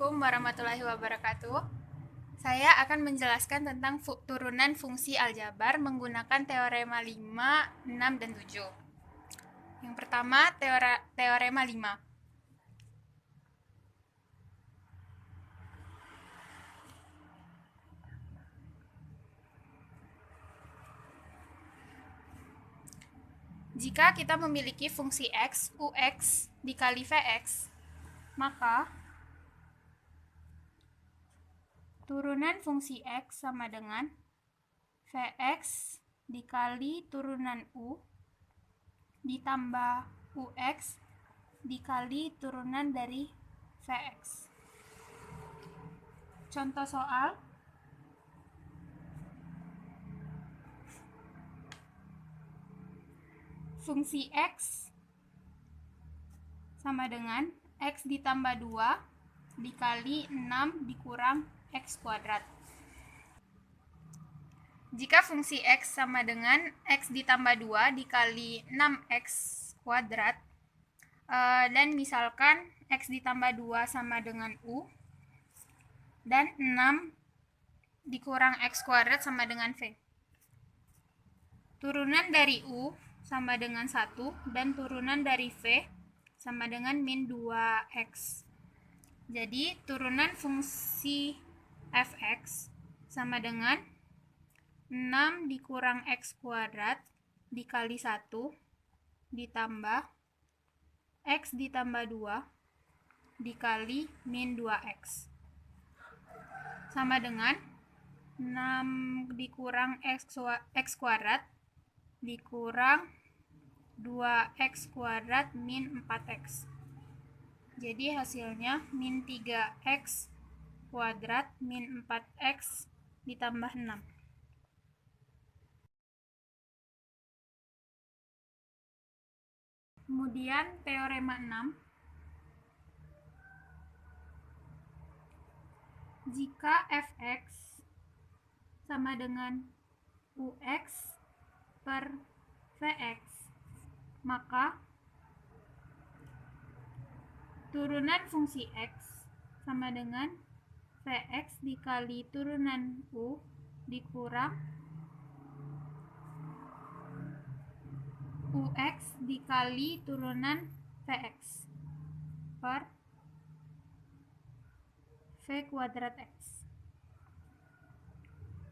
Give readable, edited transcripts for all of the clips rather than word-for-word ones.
Assalamualaikum warahmatullahi wabarakatuh. Saya akan menjelaskan tentang turunan fungsi aljabar menggunakan teorema 5, 6, dan 7. Yang pertama, teorema 5. Jika kita memiliki fungsi x, ux dikali vx, maka turunan fungsi x sama dengan vx dikali turunan u ditambah ux dikali turunan dari vx. Contoh soal. Fungsi x sama dengan x ditambah 2 dikali 6 dikurang x kuadrat. Jika fungsi x sama dengan x ditambah 2 dikali 6x kuadrat, dan misalkan x ditambah 2 sama dengan u, dan 6 dikurang x kuadrat sama dengan v. Turunan dari u sama dengan 1, dan turunan dari v sama dengan min 2x. Jadi, turunan fungsi fx sama dengan 6 dikurang x kuadrat dikali 1 ditambah x ditambah 2 dikali min 2x. Sama dengan 6 dikurang x kuadrat dikurang 2x kuadrat min 4x. Jadi hasilnya min 3x kuadrat min 4x ditambah 6. Kemudian teorema 6. Jika fx sama dengan ux per vx, maka turunan fungsi x sama dengan vx dikali turunan u dikurang ux dikali turunan vx per v kuadrat x.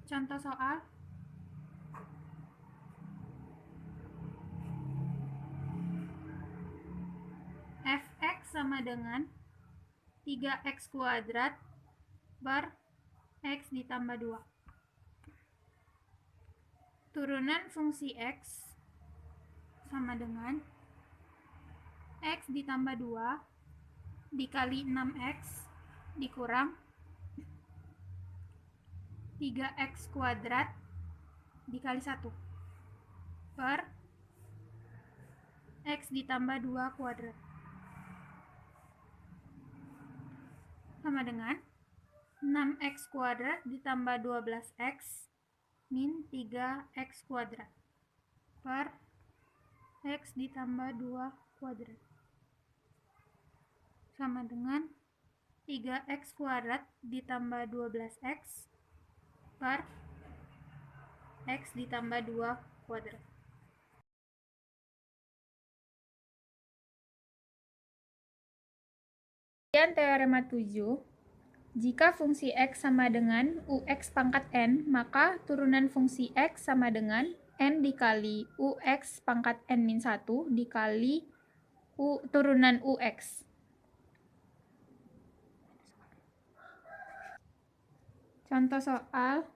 Contoh soal. Fx sama dengan 3x kuadrat per x ditambah 2. Turunan fungsi x sama dengan x ditambah 2 dikali 6x dikurang 3x kuadrat dikali 1 per x ditambah 2 kuadrat. Sama dengan 6x kuadrat ditambah 12x min 3x kuadrat per x ditambah 2 kuadrat. Sama dengan 3x kuadrat ditambah 12x per x ditambah 2 kuadrat. Kemudian teorema 7. Jika fungsi x sama dengan ux pangkat n, maka turunan fungsi x sama dengan n dikali ux pangkat n-1 dikali turunan ux. Contoh soal.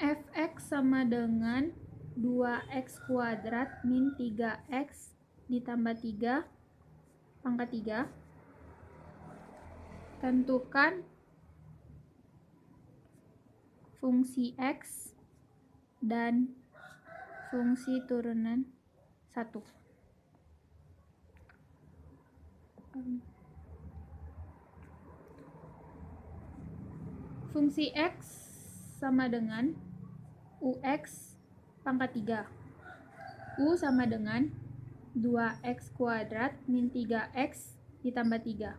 Fx sama dengan 2x kuadrat min 3x ditambah 3 pangkat 3. Tentukan fungsi x dan fungsi turunan 1. Fungsi x sama dengan ux pangkat 3. U sama dengan 2x kuadrat min 3x ditambah 3.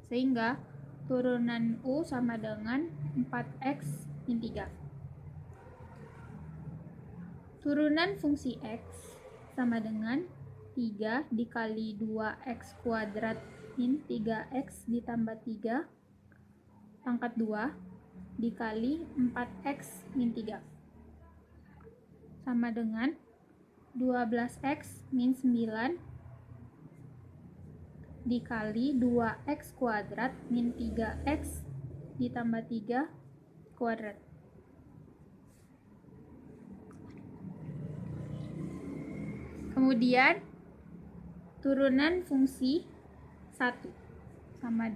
Sehingga turunan U sama dengan 4x min 3. Turunan fungsi X sama dengan 3 dikali 2x kuadrat min 3x ditambah 3 pangkat 2 dikali 4x min 3 sama dengan 12x min 9 dikali 2x kuadrat min 3x ditambah 3 kuadrat. Kemudian turunan fungsi 1 sama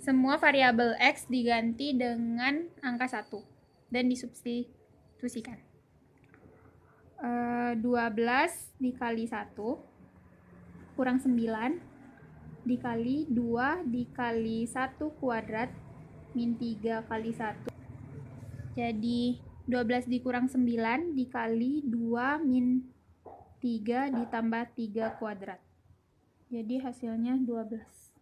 semua variabel X diganti dengan angka 1 dan disubstitusikan. 12 dikali 1 kurang 9 dikali 2 dikali 1 kuadrat min 3 kali 1. Jadi 12 dikurang 9 dikali 2 min 3 ditambah 3 kuadrat. Jadi hasilnya 12.